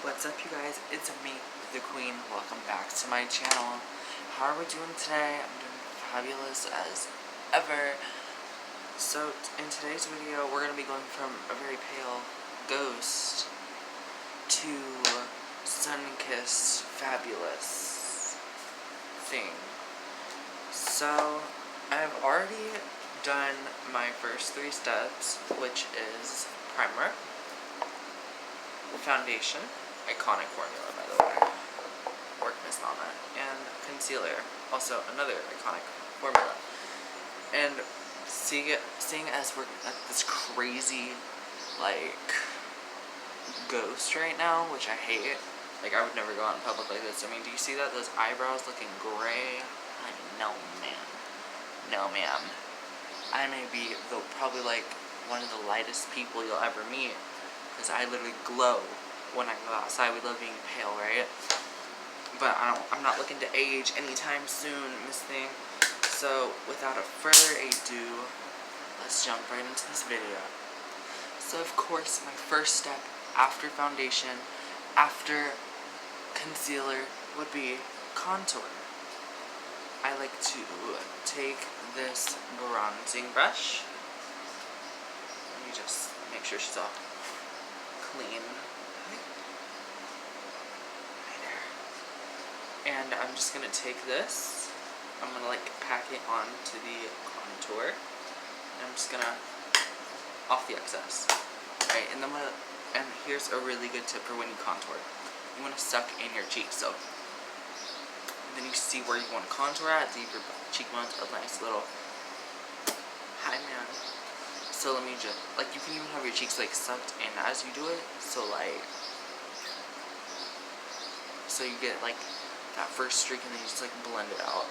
What's up, you guys? It's me, the Queen. Welcome back to my channel. How are we doing today? I'm doing fabulous as ever. So, in today's video, we're going to be going from a very pale ghost to sun-kissed fabulous thing. So, I've already done my first 3 steps, which is primer, foundation, iconic formula by the way, work Miss Mama, and concealer, also another iconic formula. And seeing as we're at this crazy, like, ghost right now, which I hate, like I would never go out in public like this. I mean, do you see that? Those eyebrows looking gray? Like, no ma'am. No ma'am. I may be probably like one of the lightest people you'll ever meet, because I literally glow when I go outside. We love being pale, right? But I'm not looking to age anytime soon, Miss Thing. So, without a further ado, let's jump right into this video. So, of course, my first step after foundation, after concealer, would be contour. I like to take this bronzing brush. Let me just make sure she's all clean. Right there. And I'm just gonna take this. I'm gonna like pack it onto the contour. And I'm just gonna off the excess. Right, and then and here's a really good tip for when you contour. You wanna suck in your cheeks, so then you see where you want to contour at, leave your cheekbones a nice little hi man. So let me just, like, you can even have your cheeks like sucked in as you do it, so like, so you get like that first streak and then you just like blend it out.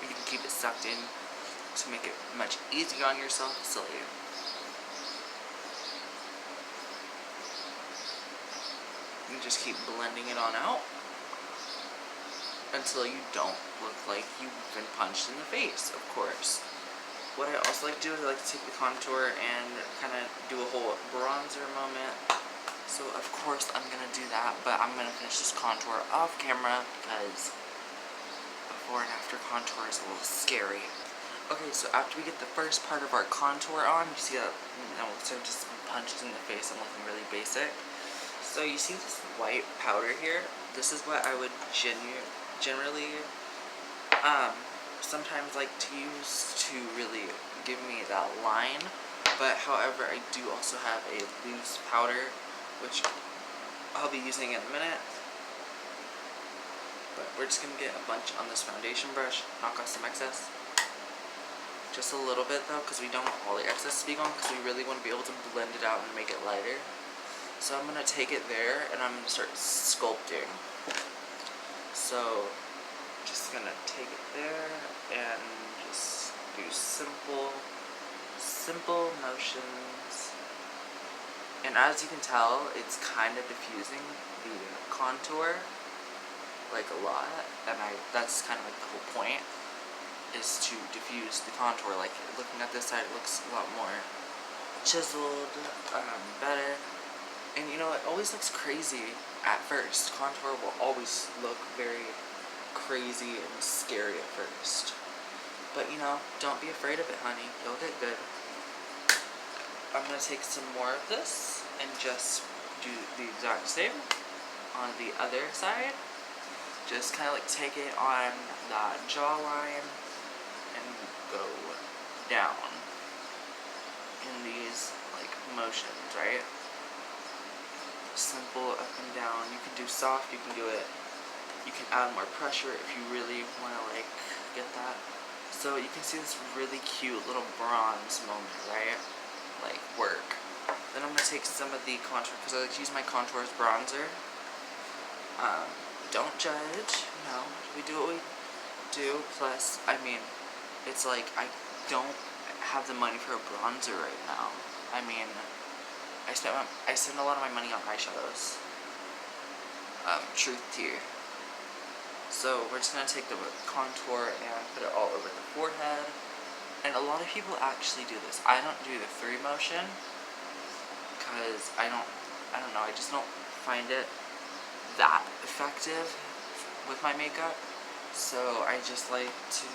You can keep it sucked in to make it much easier on yourself, so like, you just keep blending it on out until you don't look like you've been punched in the face, of course. What I also like to do is I like to take the contour and kind of do a whole bronzer moment. So of course I'm going to do that, but I'm going to finish this contour off camera because before and after contour is a little scary. Okay, so after we get the first part of our contour on, you see that so I've just been punched in the face. I'm looking really basic. So you see this white powder here? This is what I would generally sometimes like to use to really give me that line. But however, I do also have a loose powder, which I'll be using in a minute. But we're just going to get a bunch on this foundation brush, knock off some excess. Just a little bit though, because we don't want all the excess to be gone, because we really want to be able to blend it out and make it lighter. So I'm going to take it there, and I'm going to start sculpting. So, just going to take it there, and just do simple motions. And as you can tell, it's kind of diffusing the contour, like a lot. And that's kind of like the whole point, is to diffuse the contour. Like, looking at this side, it looks a lot more chiseled, better. And you know, it always looks crazy at first. Contour will always look very crazy and scary at first. But you know, don't be afraid of it, honey. You'll get good. I'm going to take some more of this and just do the exact same on the other side. Just kind of like take it on the jawline and go down in these like motions, right? Simple up and down. You can do soft, you can do it, you can add more pressure if you really want to like get that. So you can see this really cute little bronze moment, right? Like work. Then I'm going to take some of the contour, because I like to use my contour as bronzer. Don't judge, you know, we do what we do. Plus, I mean, it's like I don't have the money for a bronzer right now. I mean, I spend a lot of my money on eyeshadows. Truth here. So we're just gonna take the contour and put it all over the forehead. And a lot of people actually do this. I don't do the 3 motion because because I don't know, I just don't find it that effective with my makeup. So I just like to,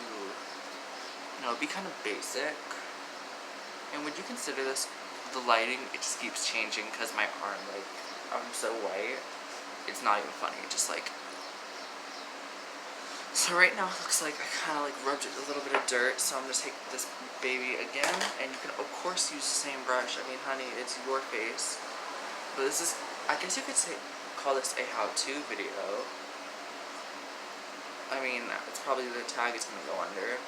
be kind of basic. And would you consider this, the lighting, it just keeps changing because my arm, like, I'm so white. It's not even funny, just like. So right now it looks like I kind of like rubbed a little bit of dirt, so I'm going to take this baby again, and you can of course use the same brush. I mean, honey, it's your face. But this is, I guess you could call this a how-to video. I mean, it's probably the tag it's going to go under.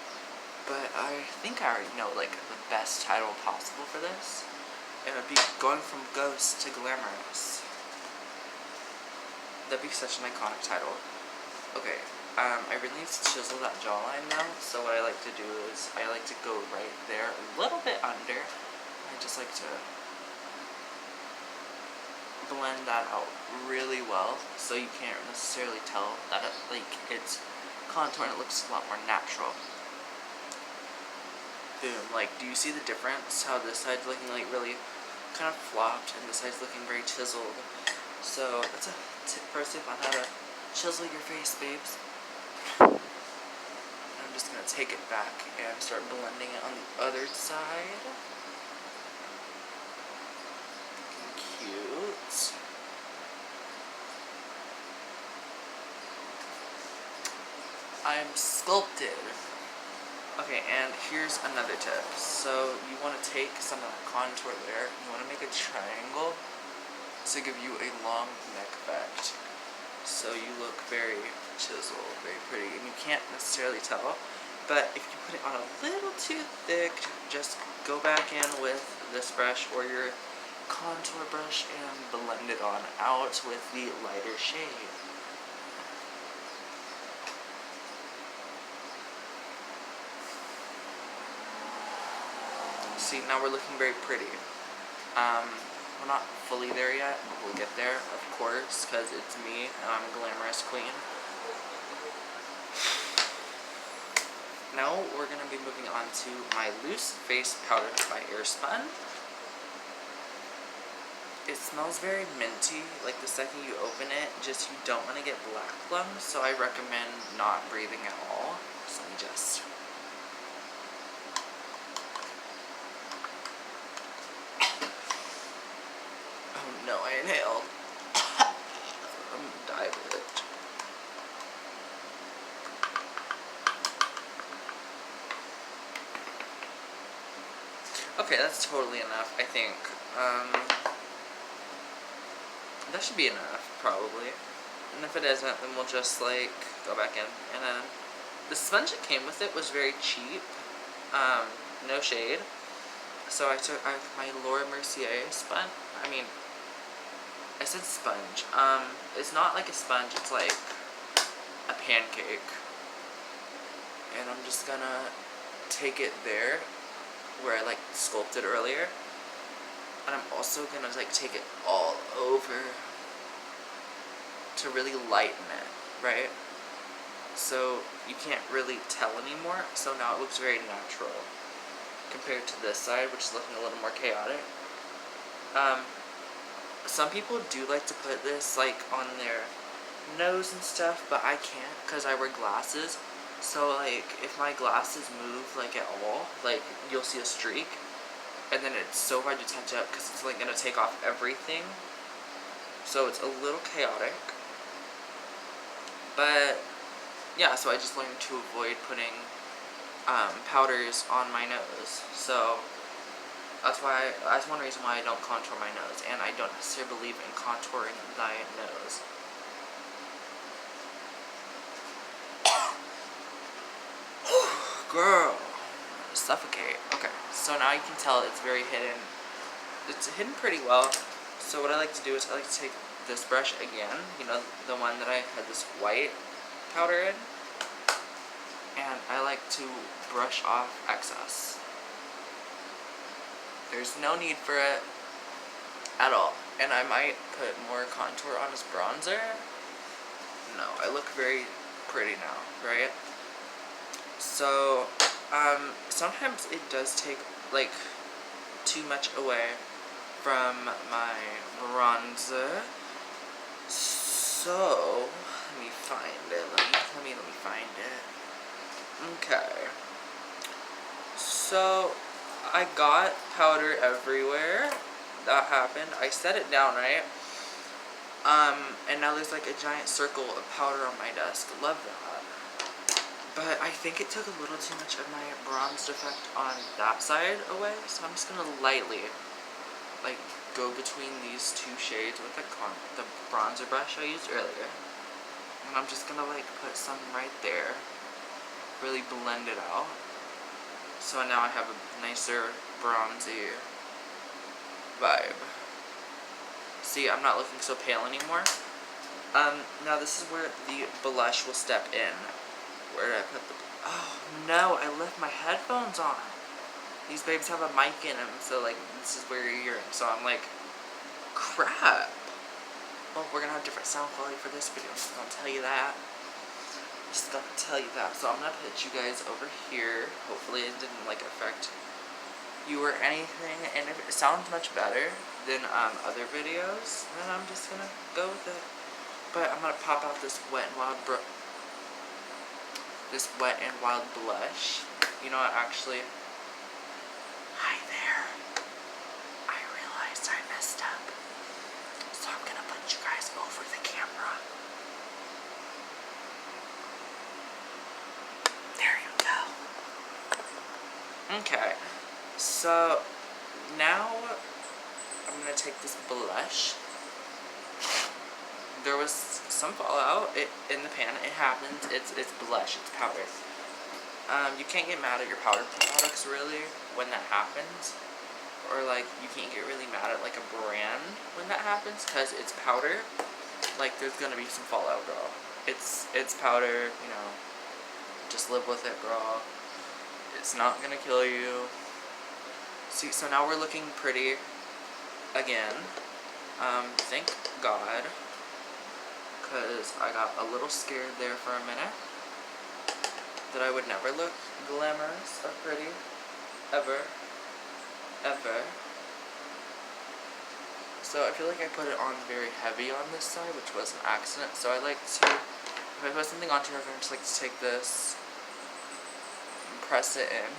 But I think I already know, like, the best title possible for this. It would be going from Ghost to Glamorous. That'd be such an iconic title. Okay. I really need to chisel that jawline now, so what I like to do is, I like to go right there, a little bit under. I just like to blend that out really well, so you can't necessarily tell that it's contour and it looks a lot more natural. Boom. Like, do you see the difference? How this side's looking like really kind of flopped, and this side's looking very chiseled. So, that's a first tip on how to chisel your face, babes. I'm just going to take it back and start blending it on the other side. Looking cute. I'm sculpted. Okay, and here's another tip. So you want to take some of that contour there, you want to make a triangle to give you a long neck effect. So you look very chiseled, very pretty, and you can't necessarily tell. But if you put it on a little too thick, just go back in with this brush or your contour brush and blend it on out with the lighter shade. See, now we're looking very pretty. We're not fully there yet, but we'll get there, of course, because it's me, and I'm a glamorous queen. Now we're going to be moving on to my loose face powder by Airspun. It smells very minty, like the second you open it, just you don't want to get black lungs, so I recommend not breathing at all. So let me just... No, I inhaled. I'm gonna die with it. Okay, that's totally enough, I think. That should be enough, probably. And if it isn't, then we'll just, like, go back in. And then, the sponge that came with it was very cheap. No shade. So I took my Laura Mercier sponge. I said sponge. It's not like a sponge, it's like a pancake. And I'm just gonna take it there, where I like sculpted earlier. And I'm also gonna like take it all over to really lighten it, right? So you can't really tell anymore, so now it looks very natural. Compared to this side, which is looking a little more chaotic. Some people do like to put this, like, on their nose and stuff, but I can't, because I wear glasses. So, like, if my glasses move, like, at all, like, you'll see a streak. And then it's so hard to touch up, because it's, like, gonna take off everything. So it's a little chaotic. But, yeah, so I just learned to avoid putting powders on my nose. So that's one reason why I don't contour my nose, and I don't necessarily believe in contouring thy nose. Girl, suffocate. Okay, so now you can tell it's very hidden. It's hidden pretty well. So what I like to do is I like to take this brush again, the one that I had this white powder in, and I like to brush off excess. There's no need for it at all. And I might put more contour on as bronzer. No, I look very pretty now, right? So, sometimes it does take, like, too much away from my bronzer. So, let me find it. Let me find it. Okay. So, I got powder everywhere. That happened. I set it down, right? And now there's like a giant circle of powder on my desk. Love that. But I think it took a little too much of my bronzed effect on that side away. So I'm just gonna lightly, like, go between these two shades with the bronzer brush I used earlier. And I'm just gonna, like, put some right there. Really blend it out. So now I have a nicer bronzy vibe. See, I'm not looking so pale anymore. Now this is where the blush will step in. Where did I put the... Oh, no, I left my headphones on. These babes have a mic in them, so, like, this is where you're hearing. So I'm like, crap. Well, we're gonna have different sound quality for this video. I'm just gonna tell you that. So I'm gonna put you guys over here. Hopefully it didn't, like, affect you or anything. And if it sounds much better than other videos, then I'm just gonna go with it. But I'm gonna pop out this Wet n Wild blush. You know what, actually, hi there. I realized I messed up. So I'm gonna put you guys over the camera. There you go. Okay. So now I'm gonna take this blush. There was some fallout in the pan. It happens. It's blush. It's powder. You can't get mad at your powder products really when that happens, or like you can't get really mad at like a brand when that happens because it's powder. Like there's gonna be some fallout, girl. It's powder. You know, just live with it, girl. It's not gonna kill you. See, so now we're looking pretty again. Thank God. Because I got a little scared there for a minute that I would never look glamorous or pretty ever. So I feel like I put it on very heavy on this side, which was an accident. So I like to, if I put something onto here, I just like to take this and press it in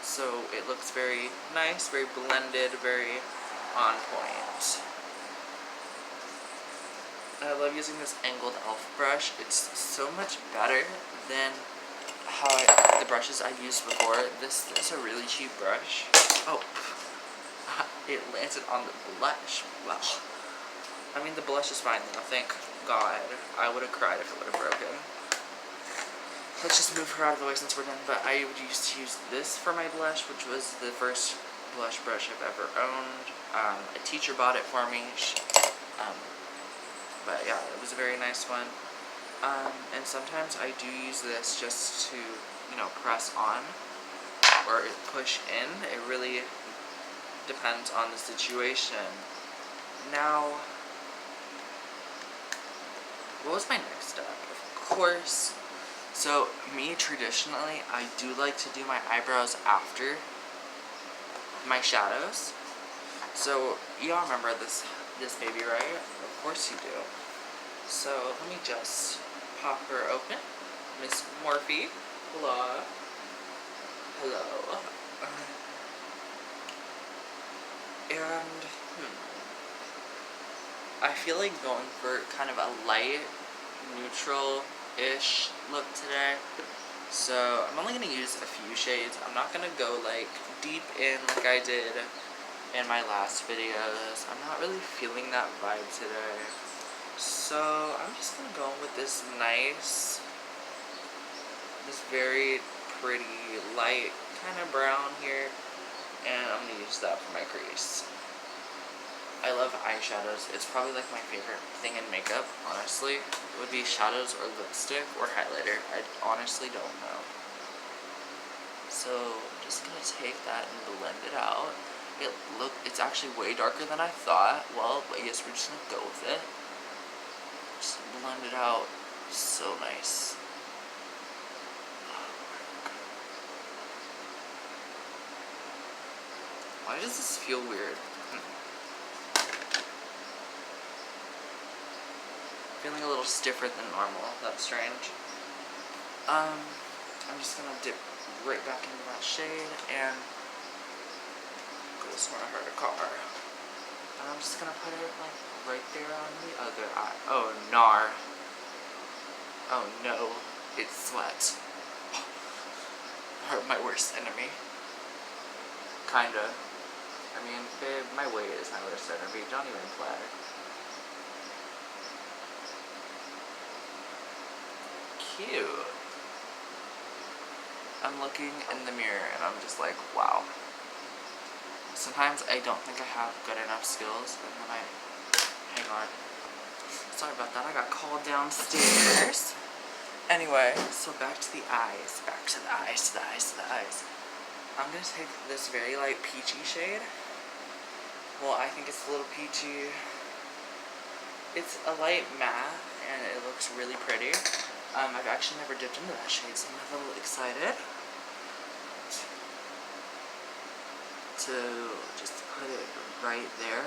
so it looks very nice, very blended, very on point. I love using this angled elf brush. It's so much better than the brushes I used before. This is a really cheap brush. Oh, it landed on the blush. Well, I mean the blush is fine though, thank God. I would have cried if it would have broken. Let's just move her out of the way since we're done. But I would used to use this for my blush, which was the first blush brush I've ever owned. A teacher bought it for me. But yeah, it was a very nice one. And sometimes I do use this just to, you know, press on or push in. It really depends on the situation. Now, what was my next step? Of course, so me traditionally, I do like to do my eyebrows after my shadows. So y'all remember this baby, right? Of course you do. So let me just pop her open. Miss Morphe. Hello. Hello. And I feel like going for kind of a light, neutral-ish look today. So I'm only gonna use a few shades. I'm not gonna go like deep in like I did in my last videos. I'm not really feeling that vibe today. So I'm just gonna go with this nice, this very pretty light kind of brown here, and I'm gonna use that for my crease. I love eyeshadows. It's probably like my favorite thing in makeup, honestly. It would be shadows or lipstick or highlighter. I honestly don't know. So I'm just gonna take that and blend it out. It's actually way darker than I thought. Well, I guess we're just gonna go with it. Just blend it out. So nice. Why does this feel weird? Feeling a little stiffer than normal. That's strange. I'm just gonna dip right back into that shade and go somewhere I heard a car. And I'm just gonna put it like right there on the other eye. Oh nar. Oh no. It's sweat. Hurt my worst enemy. Kinda. I mean, babe, my weight is my worst enemy. Don't even play. Cute. I'm looking in the mirror and I'm just like, wow. Sometimes I don't think I have good enough skills, and then hang on. Sorry about that, I got called downstairs. Anyway, so back to the eyes. Back to the eyes, to the eyes, to the eyes. I'm gonna take this very light peachy shade. Well, I think it's a little peachy. It's a light matte, and it looks really pretty. I've actually never dipped into that shade, so I'm a little excited to just put it right there.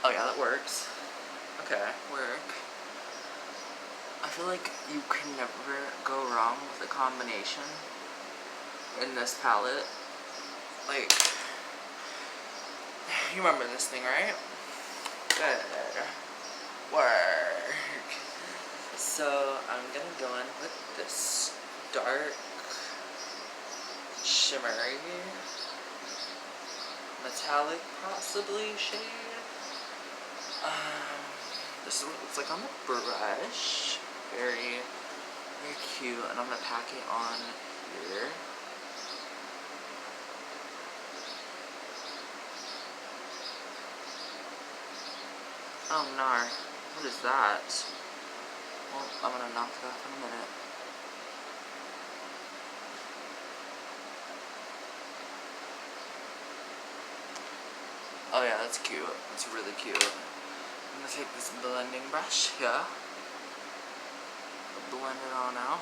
Oh yeah, that works. Okay, work. I feel like you can never go wrong with a combination in this palette. Like, you remember this thing, right? Good. Work. So, I'm gonna go in with this dark, shimmery, metallic, possibly, shade. This is what it looks like on the brush. Very, very cute. And I'm gonna pack it on here. Oh, nar. What is that? Well, I'm gonna knock it off in a minute. Oh yeah, that's cute. That's really cute. I'm gonna take this blending brush here. Blend it all out.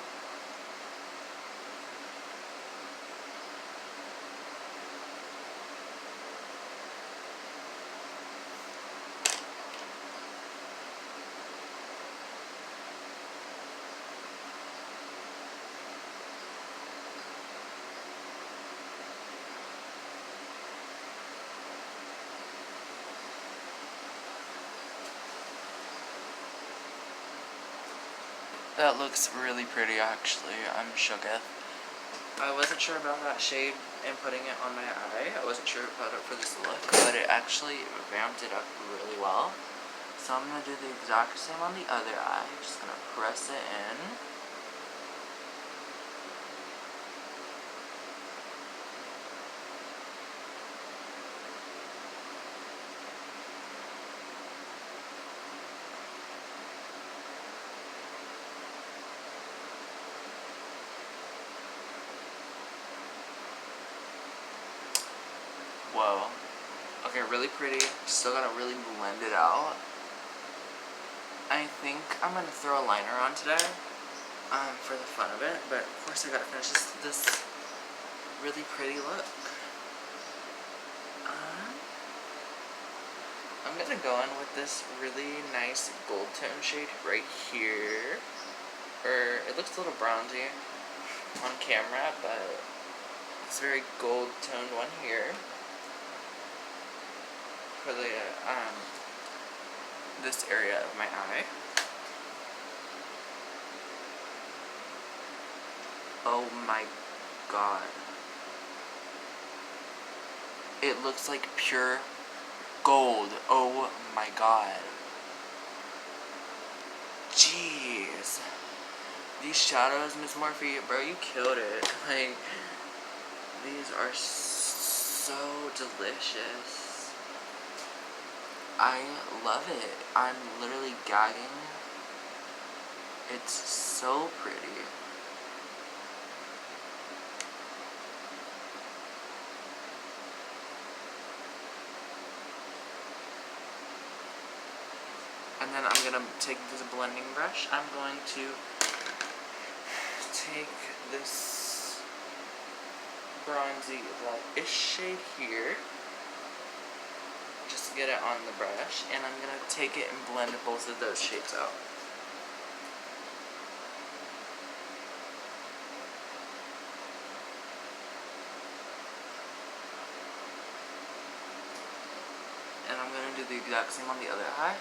That looks really pretty, actually. I'm shooketh. I wasn't sure about that shade and putting it on my eye. I wasn't sure about it for this look, but it actually vamped it up really well. So I'm gonna do the exact same on the other eye. Just gonna press it in. Whoa. Okay, really pretty. Still gotta really blend it out. I think I'm gonna throw a liner on today, for the fun of it, but of course I gotta finish this really pretty look. I'm gonna go in with this really nice gold tone shade right here. Or, it looks a little bronzy on camera, but it's a very gold toned one here. For the, this area of my eye. Oh my god. It looks like pure gold. Oh my god. Jeez. These shadows, Miss Morphe, bro, you killed it. Like, these are so delicious. I love it. I'm literally gagging. It's so pretty. And then I'm gonna take this blending brush. I'm going to take this bronzy light-ish shade here, just to get it on the brush, and I'm gonna take it and blend both of those shades out. And I'm gonna do the exact same on the other eye.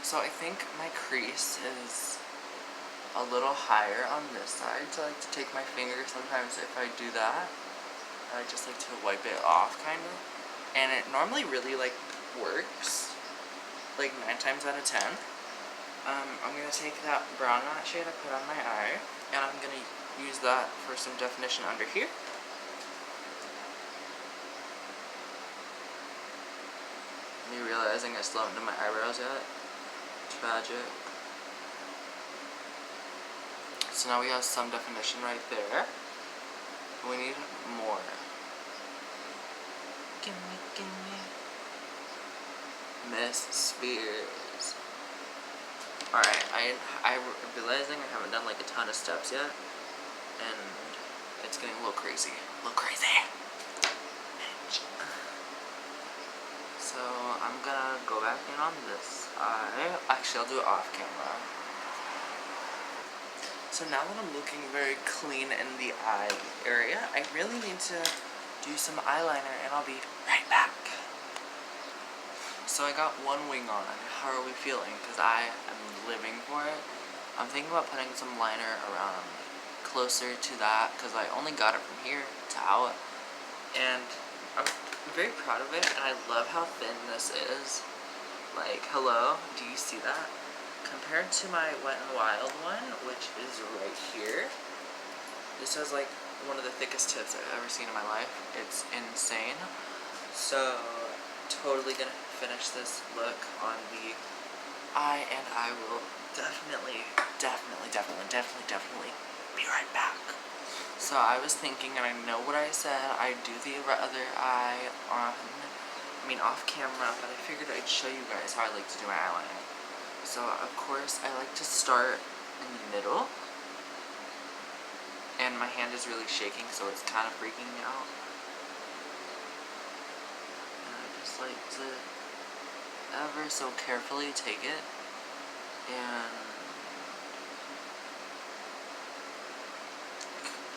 So I think my crease is a little higher on this side, so I like to take my finger sometimes if I do that. I just like to wipe it off, kind of. And it normally really, like, works. Like, 9 times out of 10. I'm gonna take that brown matte shade I put on my eye, and I'm gonna use that for some definition under here. Me realizing I still haven't done my eyebrows yet. Tragic. So now we have some definition right there. We need more. Gimme, gimme. Miss Spears. Alright, I'm realizing I haven't done like a ton of steps yet. And it's getting a little crazy. A little crazy. So I'm gonna go back in on this eye. Actually, I'll do it off camera. So now that I'm looking very clean in the eye area, I really need to do some eyeliner, and I'll be right back. So I got one wing on. How are we feeling? Because I am living for it. I'm thinking about putting some liner around closer to that, because I only got it from here to out. And I'm very proud of it, and I love how thin this is. Like, hello, do you see that? Compared to my Wet n Wild one, which is right here, this has like one of the thickest tips I've ever seen in my life. It's insane. So, totally gonna finish this look on the eye, and I will definitely be right back. So I was thinking, and I know what I said, I'd do the other eye off camera, but I figured I'd show you guys how I like to do my eyeliner. So of course I like to start in the middle, and my hand is really shaking, so it's kind of freaking me out. And I just like to ever so carefully take it and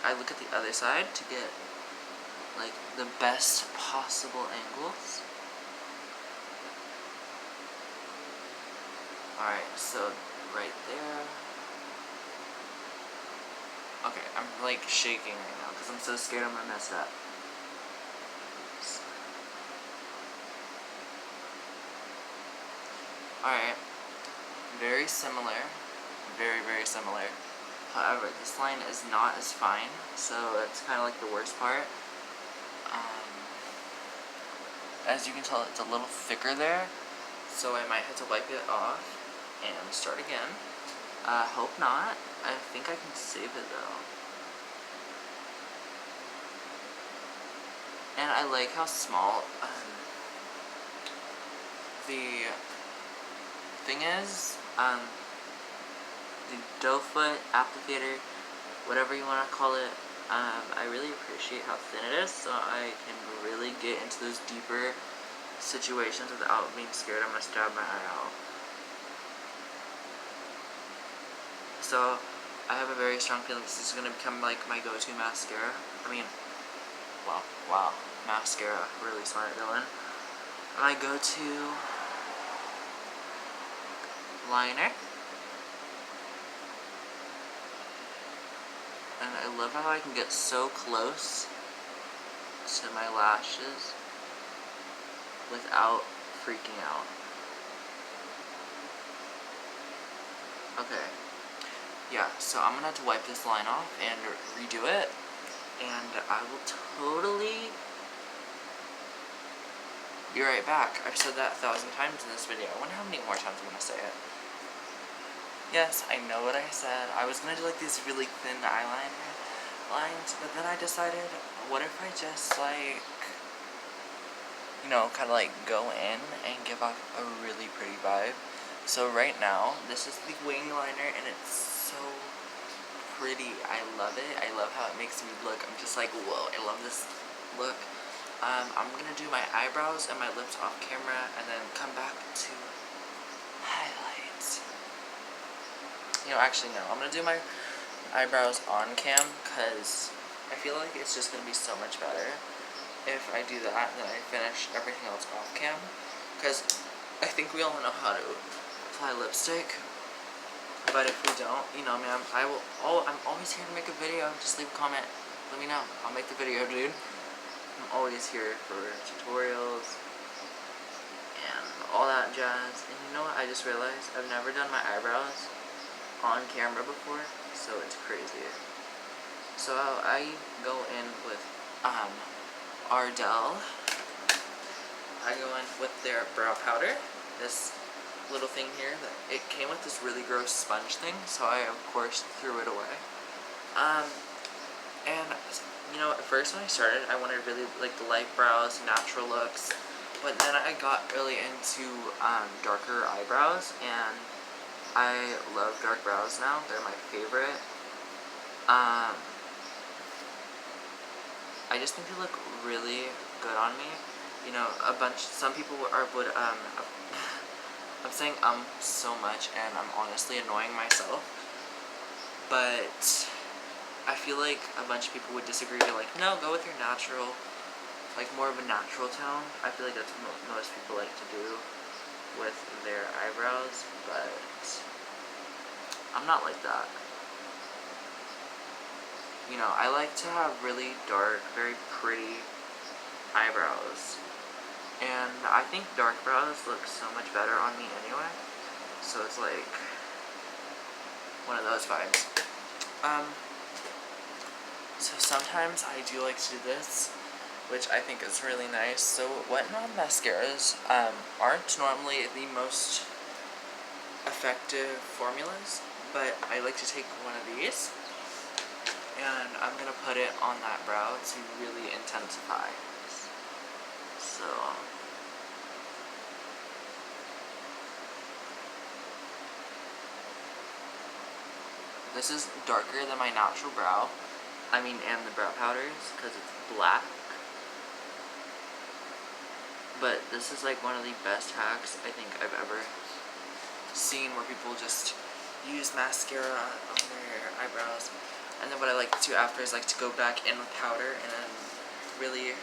I look at the other side to get like the best possible angles. Alright, so right there. Okay, I'm like shaking right now because I'm so scared I'm gonna mess up. Alright, very similar, very similar. However, this line is not as fine, so it's kind of like the worst part. As you can tell, it's a little thicker there, so I might have to wipe it off and start again. Hope not. I think I can save it though. And I like how small the thing is. The doe foot applicator, whatever you want to call it, I really appreciate how thin it is, so I can really get into those deeper situations without being scared I'm going to stab my eye out. So I have a very strong feeling this is going to become like my go-to mascara. Wow, mascara, really smart villain. My go-to liner. And I love how I can get so close to my lashes without freaking out. Okay. Yeah, so I'm gonna have to wipe this line off and redo it. And I will totally be right back. I've said that 1,000 times in this video. I wonder how many more times I'm gonna say it. Yes, I know what I said. I was gonna do like these really thin eyeliner lines, but then I decided, what if I just like you know, kind of like go in and give off a really pretty vibe. So right now, this is the wing liner, and it's so pretty. I love it. I love how it makes me look. I'm just like, whoa, I love this look. I'm gonna do my eyebrows and my lips off camera, and then come back to highlights. You know, actually no, I'm gonna do my eyebrows on cam, because I feel like it's just gonna be so much better if I do that and then I finish everything else off cam, because I think we all know how to apply lipstick. But if we don't, you know, man, I'm always here to make a video. Just leave a comment. Let me know. I'll make the video, dude. I'm always here for tutorials and all that jazz. And you know what? I just realized I've never done my eyebrows on camera before, so it's crazy. So I go in with Ardell. I go in with their brow powder. This little thing here, that it came with this really gross sponge thing, so I of course threw it away. And you know, at first when I started, I wanted really like the light brows, natural looks, but then I got really into darker eyebrows, and I love dark brows now. They're my favorite. I just think they look really good on me. You know, some people would I'm saying so much, and I'm honestly annoying myself, but I feel like a bunch of people would disagree. They're like, no, go with your natural, like more of a natural tone. I feel like that's what most people like to do with their eyebrows, but I'm not like that. You know, I like to have really dark, very pretty eyebrows. And I think dark brows look so much better on me anyway. So it's like one of those vibes. So sometimes I do like to do this, which I think is really nice. So wet and on mascaras aren't normally the most effective formulas, but I like to take one of these, and I'm gonna put it on that brow to really intensify. So this is darker than my natural brow. I mean, and the brow powders, because it's black. But this is like one of the best hacks I think I've ever seen, where people just use mascara on their eyebrows. And then what I like to do after is like to go back in with powder and then really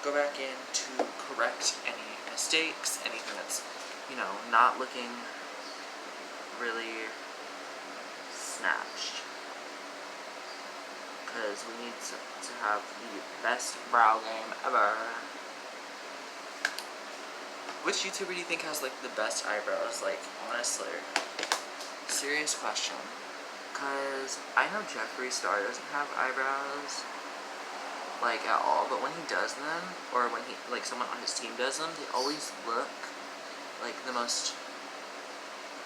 go back in to correct any mistakes, anything that's, you know, not looking really snatched. Because we need to have the best brow game ever. Which YouTuber do you think has like the best eyebrows? Like, honestly, serious question. Cause I know Jeffree Star doesn't have eyebrows like at all, but when he does them, or when he, like, someone on his team does them, they always look like the most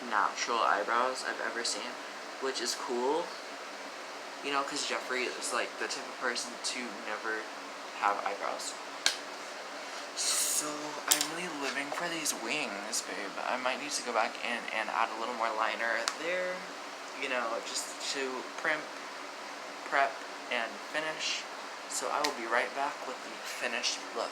natural eyebrows I've ever seen, which is cool. You know, cause Jeffree is like the type of person to never have eyebrows. So I'm really living for these wings, babe. I might need to go back in and add a little more liner there, you know, just to prep, and finish. So I will be right back with the finished look.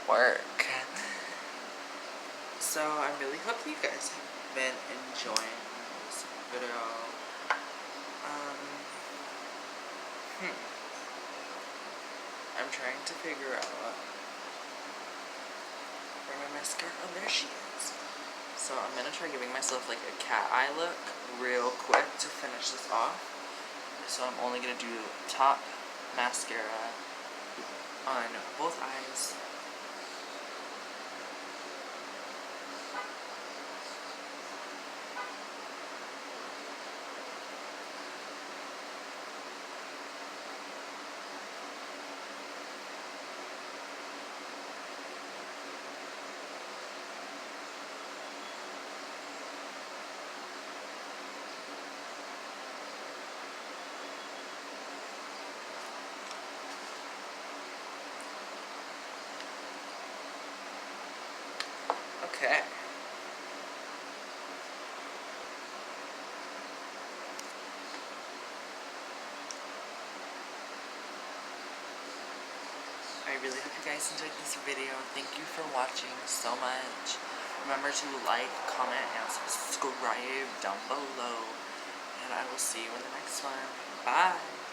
Work. So I really hope you guys have been enjoying this video. I'm trying to figure out where my mascara. Oh, there she is. So I'm gonna try giving myself like a cat eye look real quick to finish this off. So I'm only gonna do top mascara on both eyes. Okay. I really hope you guys enjoyed this video. Thank you for watching so much. Remember to like, comment, and subscribe down below. And I will see you in the next one. Bye!